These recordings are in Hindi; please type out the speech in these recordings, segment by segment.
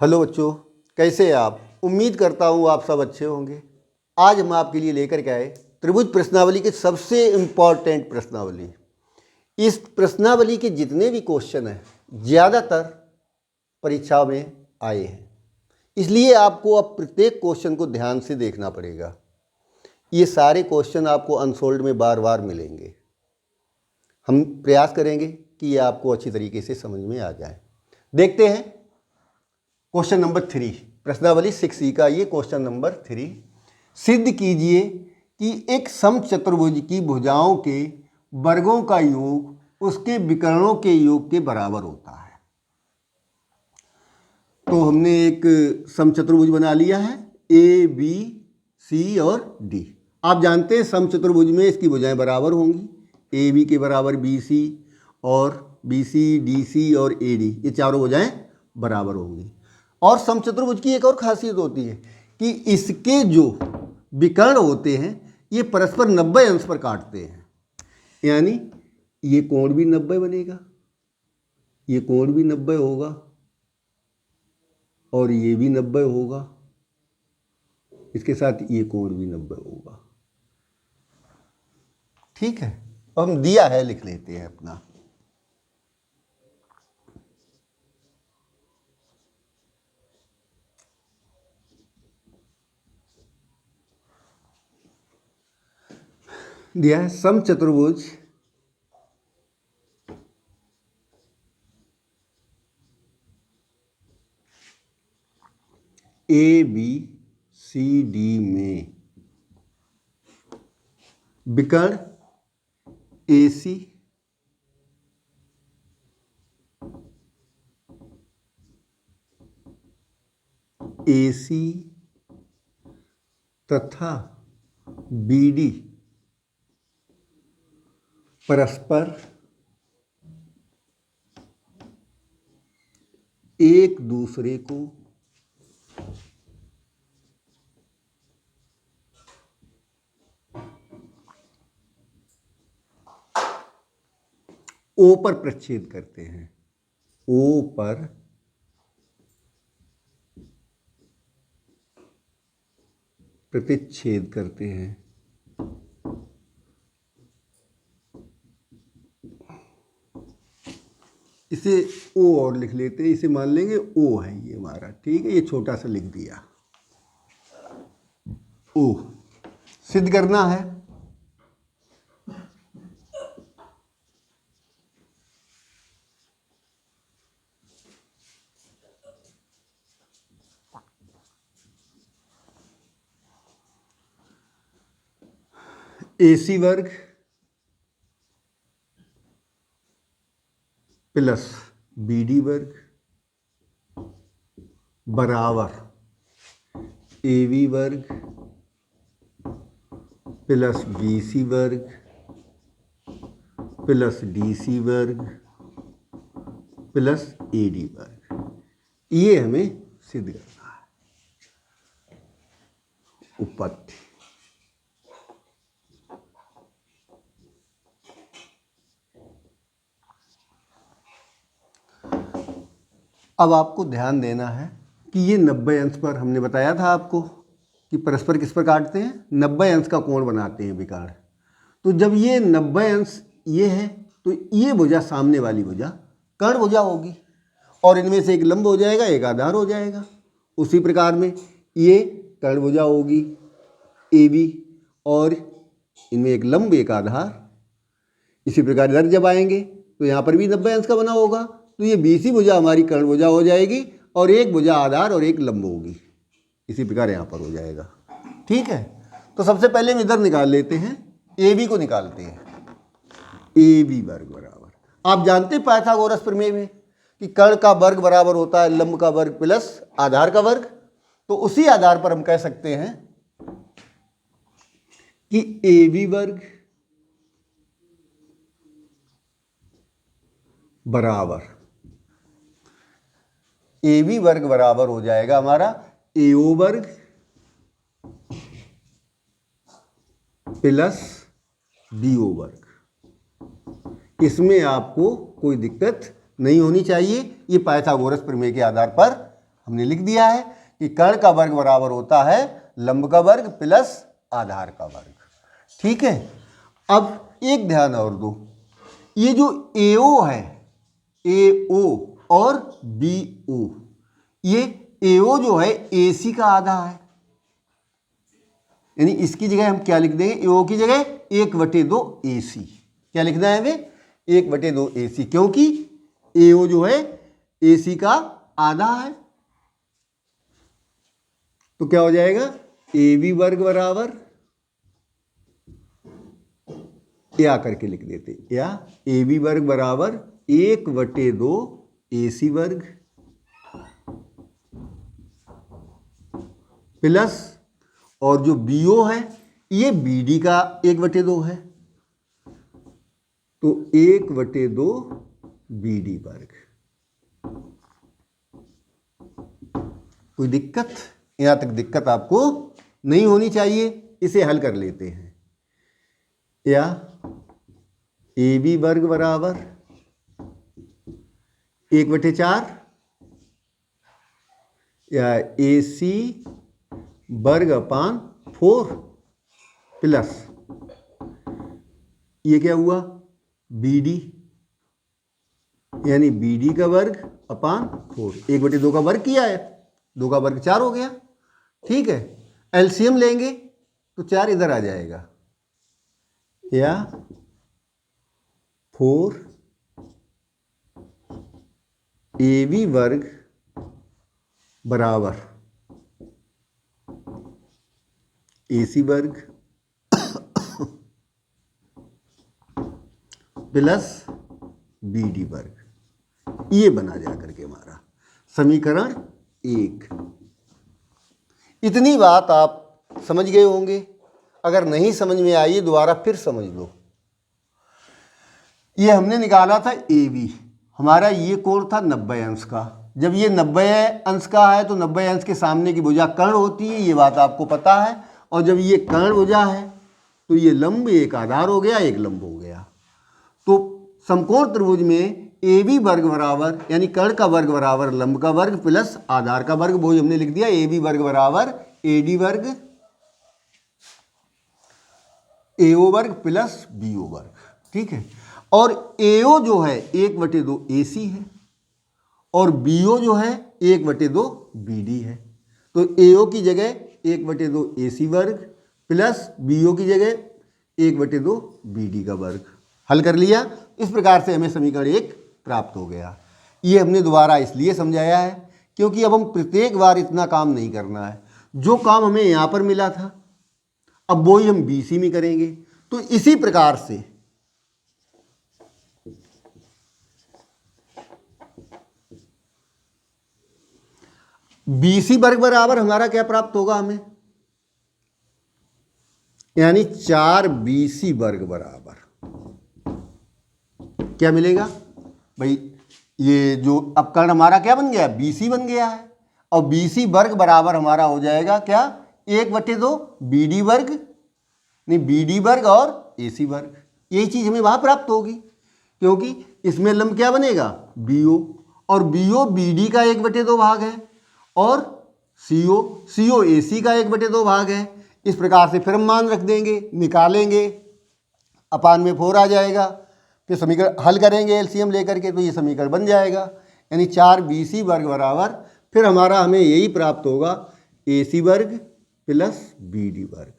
हेलो बच्चों, कैसे हैं आप। उम्मीद करता हूँ आप सब अच्छे होंगे। आज हम आपके लिए लेकर के आए त्रिभुज प्रश्नावली के सबसे इम्पॉर्टेंट प्रश्नावली। इस प्रश्नावली के जितने भी क्वेश्चन हैं ज़्यादातर परीक्षा में आए हैं, इसलिए आपको अब प्रत्येक क्वेश्चन को ध्यान से देखना पड़ेगा। ये सारे क्वेश्चन आपको अनसोल्ड में बार बार मिलेंगे। हम प्रयास करेंगे कि ये आपको अच्छी तरीके से समझ में आ जाए। देखते हैं क्वेश्चन नंबर 3, प्रश्नावली 6E का ये क्वेश्चन नंबर 3। सिद्ध कीजिए कि एक समचतुर्भुज की भुजाओं के वर्गों का योग उसके विकर्णों के योग के बराबर होता है। तो हमने एक समचतुर्भुज बना लिया है, ए बी सी और डी। आप जानते हैं समचतुर्भुज में इसकी भुजाएं बराबर होंगी, ए बी के बराबर बी सी और बी सी डी सी और ए डी, ये चारों भुजाएं बराबर होंगी। और समचतुर्भुज की एक और खासियत होती है कि इसके जो विकर्ण होते हैं ये परस्पर 90 अंश पर काटते हैं, यानी ये कोण भी 90 बनेगा, ये कोण भी 90 होगा और ये भी 90 होगा, इसके साथ ये कोण भी 90 होगा। ठीक है, हम दिया है लिख लेते हैं अपना। दिया है समचतुर्भुज ए बी सी डी में विकर्ण ए सी तथा बी डी परस्पर एक दूसरे को ओ पर प्रच्छेद करते हैं, ओ पर प्रतिच्छेद करते हैं। इसे ओ और लिख लेते हैं, इसे मान लेंगे ओ है ये हमारा। ठीक है, ये छोटा सा लिख दिया ओ। सिद्ध करना है AC वर्ग प्लस BD वर्ग बराबर AB वर्ग प्लस BC वर्ग प्लस DC वर्ग प्लस AD वर्ग। ये हमें सिद्ध करना है। उपपत्ति अब आपको ध्यान देना है कि ये 90 अंश पर, हमने बताया था आपको कि परस्पर किस पर काटते हैं, 90 अंश का कोण बनाते हैं विकर्ण। तो जब ये 90 अंश ये है तो ये भुजा सामने वाली भुजा कर्ण भुजा होगी और इनमें से एक लंब हो जाएगा, एक आधार हो जाएगा। उसी प्रकार में ये कर्ण भुजा होगी AB और इनमें एक लंब एक आधार। इसी प्रकार इधर जब आएंगे तो यहाँ पर भी 90 अंश का बना होगा, तो ये BC भुजा हमारी कर्ण भुजा हो जाएगी और एक भुजा आधार और एक लंब होगी। इसी प्रकार यहाँ पर हो जाएगा। ठीक है, तो सबसे पहले हम इधर निकाल लेते हैं, AB को निकालते हैं। AB वर्ग बराबर, आप जानते हैं पाइथागोरस प्रमेय में कि कर्ण का वर्ग बराबर होता है लंब का वर्ग प्लस आधार का वर्ग। तो उसी आधार पर हम कह सकते हैं कि AB वर्ग बराबर AB वर्ग बराबर हो जाएगा हमारा AO वर्ग प्लस BO वर्ग। इसमें आपको कोई दिक्कत नहीं होनी चाहिए, ये पाइथागोरस प्रमेय के आधार पर हमने लिख दिया है कि कर्ण का वर्ग बराबर होता है लंब का वर्ग प्लस आधार का वर्ग। ठीक है, अब एक ध्यान और दो, ये जो AO है, AO और BO, ये AO जो है AC का आधा है, यानी इसकी जगह हम क्या लिख देंगे, AO की जगह 1/2 AC। क्या लिखना है हमें, 1/2 AC, क्योंकि AO जो है AC का आधा है। तो क्या हो जाएगा, AB वर्ग बराबर, या करके लिख देते, या AB वर्ग बराबर 1/2 AC वर्ग प्लस, और जो BO है ये BD का 1/2 है, तो 1/2 BD वर्ग। कोई दिक्कत, यहां तक दिक्कत आपको नहीं होनी चाहिए। इसे हल कर लेते हैं, या AB वर्ग बराबर 1/4 या AC वर्ग अपान 4 प्लस, ये क्या हुआ, BD, यानी BD का वर्ग अपान 4। 1/2 का वर्ग किया है, 2 का वर्ग 4 हो गया। ठीक है, एलसीएम लेंगे तो 4 इधर आ जाएगा, या 4 AB वर्ग बराबर AC वर्ग प्लस BD वर्ग। ये बना जा करके हमारा समीकरण 1। इतनी बात आप समझ गए होंगे। अगर नहीं समझ में आई दोबारा फिर समझ लो। ये हमने निकाला था AB, हमारा ये कोण था 90 अंश का। जब ये 90 अंश का है तो 90 अंश के सामने की भुजा कर्ण होती है, ये बात आपको पता है। और जब ये कर्ण भुजा है तो ये लंब एक आधार हो गया, एक लंब हो गया। तो समकोण त्रिभुज में AB वर्ग बराबर, यानी कर्ण का वर्ग बराबर लंब का वर्ग प्लस आधार का वर्ग, वो हमने लिख दिया AB वर्ग बराबर AD वर्ग AO वर्ग प्लस BO वर्ग। ठीक है, और AO जो है 1/2 AC है और BO जो है 1/2 BD है। तो AO की जगह 1/2 AC वर्ग प्लस BO की जगह 1/2 BD का वर्ग। हल कर लिया। इस प्रकार से हमें समीकरण 1 प्राप्त हो गया। ये हमने दोबारा इसलिए समझाया है क्योंकि अब हम प्रत्येक बार इतना काम नहीं करना है। जो काम हमें यहाँ पर मिला था अब वही हम BC में करेंगे। तो इसी प्रकार से BC वर्ग बराबर हमारा क्या प्राप्त होगा हमें, यानी 4BC वर्ग बराबर क्या मिलेगा भाई, ये जो अब कर्ण हमारा क्या बन गया, BC बन गया है। और BC वर्ग बराबर हमारा हो जाएगा क्या, 1/2 BD वर्ग, नहीं BD वर्ग और AC वर्ग। यही चीज हमें वहां प्राप्त होगी क्योंकि इसमें लंब क्या बनेगा, BO, और BO BD का 1/2 भाग है और CO AC का 1/2 भाग है। इस प्रकार से फिर हम मान रख देंगे, निकालेंगे, अपान में 4 आ जाएगा। फिर समीकरण हल करेंगे एलसीएम लेकर के, तो ये समीकरण बन जाएगा, यानी 4BC वर्ग बराबर फिर हमारा हमें यही प्राप्त होगा, AC वर्ग प्लस BD वर्ग।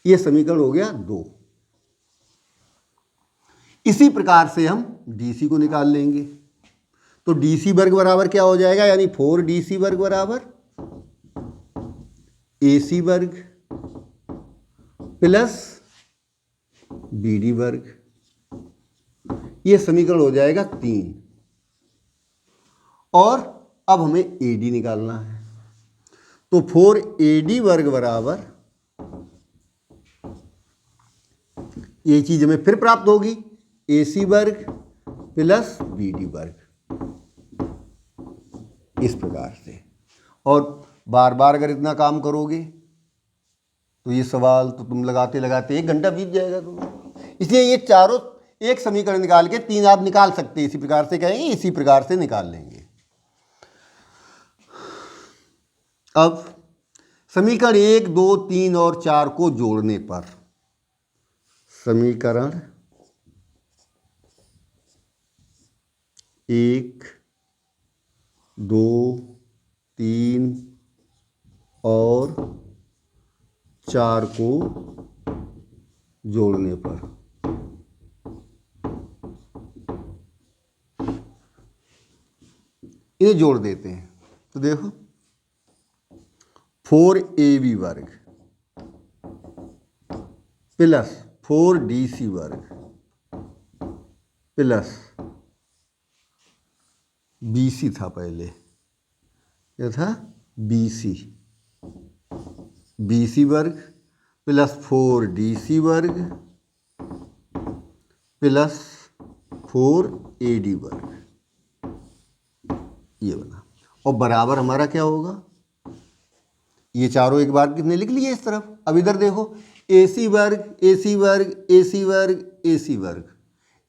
ये समीकरण हो गया 2। इसी प्रकार से हम DC को निकाल लेंगे। तो DC वर्ग बराबर क्या हो जाएगा, यानी 4DC वर्ग बराबर AC वर्ग प्लस BD वर्ग। ये समीकरण हो जाएगा 3। और अब हमें AD निकालना है। तो 4AD वर्ग बराबर, ये चीज हमें फिर प्राप्त होगी, AC वर्ग प्लस BD वर्ग। इस प्रकार से, और बार बार अगर इतना काम करोगे तो ये सवाल तो तुम लगाते लगाते 1 घंटा बीत जाएगा तुम्हें। इसलिए ये चारों एक समीकरण निकाल के 3 आप निकाल सकते हैं। इसी प्रकार से कहेंगे, इसी प्रकार से निकाल लेंगे। अब समीकरण 1, 2, 3 और 4 को जोड़ने पर समीकरण 1, 2, 3 और 4 को जोड़ने पर इन्हें जोड़ देते हैं। तो देखो 4ab वर्ग प्लस 4dc वर्ग प्लस bc था पहले, क्या था bc वर्ग प्लस 4dc वर्ग प्लस 4ad वर्ग, ये बना। और बराबर हमारा क्या होगा, ये चारों एक बार कितने लिख लिए इस तरफ। अब इधर देखो AC वर्ग AC वर्ग AC वर्ग AC वर्ग,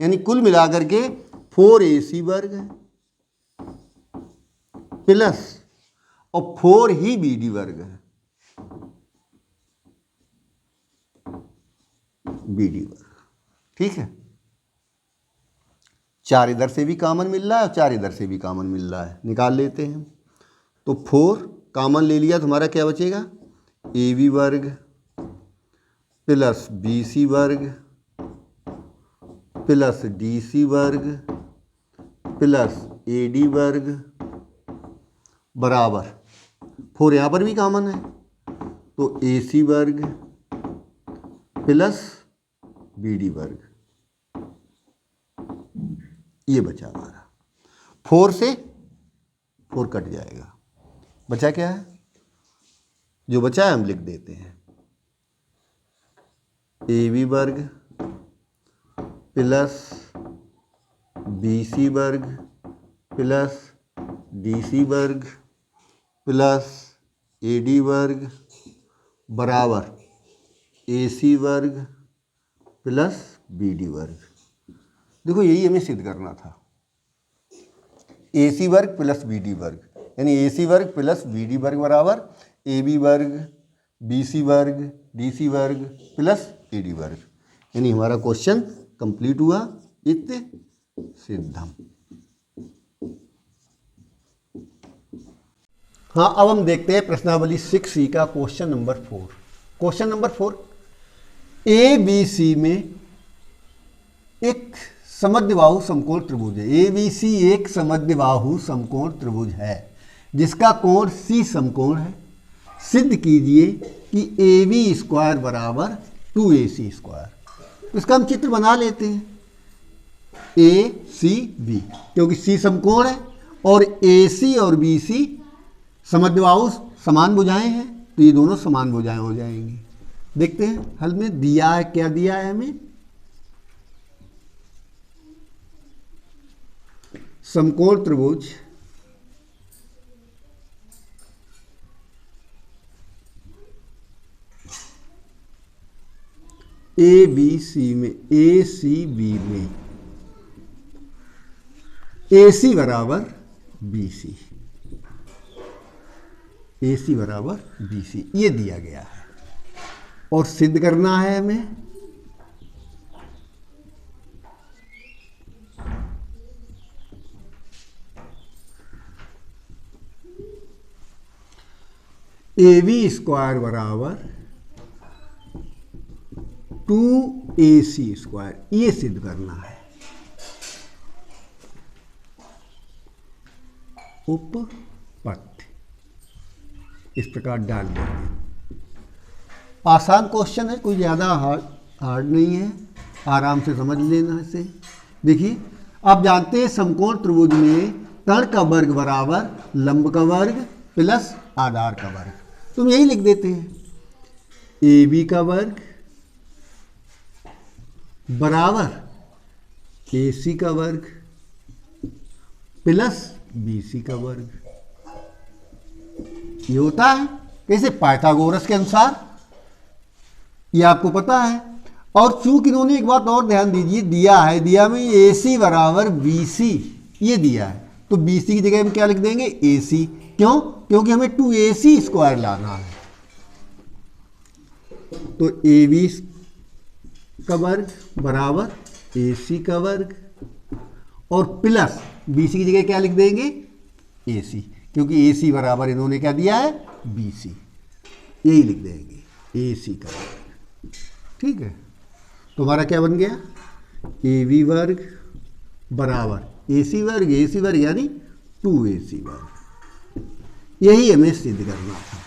यानी कुल मिलाकर के 4AC वर्ग है प्लस और 4 ही BD वर्ग है, BD वर्ग। ठीक है, 4 इधर से भी कॉमन मिल रहा है और 4 इधर से भी कॉमन मिल रहा है, निकाल लेते हैं। तो 4 कॉमन ले लिया तो हमारा क्या बचेगा, AB वर्ग प्लस BC वर्ग प्लस DC वर्ग प्लस AD वर्ग बराबर 4 यहाँ पर भी कॉमन है, तो AC वर्ग प्लस BD वर्ग, ये बचा हमारा। 4 से 4 कट जाएगा, बचा क्या है, जो बचा है हम लिख देते हैं AB वर्ग प्लस BC वर्ग प्लस DC वर्ग प्लस AD वर्ग बराबर AC वर्ग प्लस BD वर्ग। देखो यही हमें सिद्ध करना था, AC वर्ग प्लस BD वर्ग, यानी AC वर्ग प्लस BD वर्ग बराबर AB वर्ग BC वर्ग DC वर्ग प्लस AD वर्ग, यानी हमारा क्वेश्चन कंप्लीट हुआ इत्ते सिद्धम। हाँ, अब हम देखते हैं प्रश्नावली 6C का question number 4। Question number 4, ABC में एक समद्विबाहु समकोण त्रिभुज है। ABC एक समद्विबाहु समकोण त्रिभुज है जिसका कोण C समकोण है। सिद्ध कीजिए कि AB स्क्वायर बराबर 2AC स्क्वायर। इसका हम चित्र बना लेते हैं, ACB, क्योंकि C समकोण है और AC और BC समद्विबाहु समान भुजाएं हैं, तो ये दोनों समान भुजाएं हो जाएंगी। देखते हैं हल में दिया है, क्या दिया है हमें, समकोण त्रिभुज ABC में ACB में AC बराबर BC, AC बराबर BC, ये दिया गया है और सिद्ध करना है हमें AB स्क्वायर बराबर 2AC स्क्वायर, ये सिद्ध करना है। उपपत्ति इस प्रकार डाल देंगे। आसान क्वेश्चन है, कोई ज़्यादा हार्ड नहीं है, आराम से समझ लेना इसे। देखिए, आप जानते हैं समकोण त्रिभुज में तल का वर्ग बराबर लंब का वर्ग प्लस आधार का वर्ग, तुम यही लिख देते हैं AB का वर्ग बराबर AC का वर्ग प्लस BC का वर्ग, ये होता है कैसे, पाइथागोरस के अनुसार, ये आपको पता है। और चूंकि इन्होंने एक बात और ध्यान दीजिए, दिया में AC बराबर BC, ये दिया है, तो BC की जगह हम क्या लिख देंगे AC, क्यों? क्योंकि हमें 2AC स्क्वायर लाना है। तो AB का वर्ग बराबर AC का वर्ग और प्लस BC की जगह क्या लिख देंगे? AC, क्योंकि AC बराबर इन्होंने क्या दिया है? BC, यही लिख देंगे AC का वर्ग। ठीक है, तो हमारा क्या बन गया? AB वर्ग बराबर AC वर्ग, AC वर्ग यानी 2AC वर्ग। यही हमें सिद्ध करना था।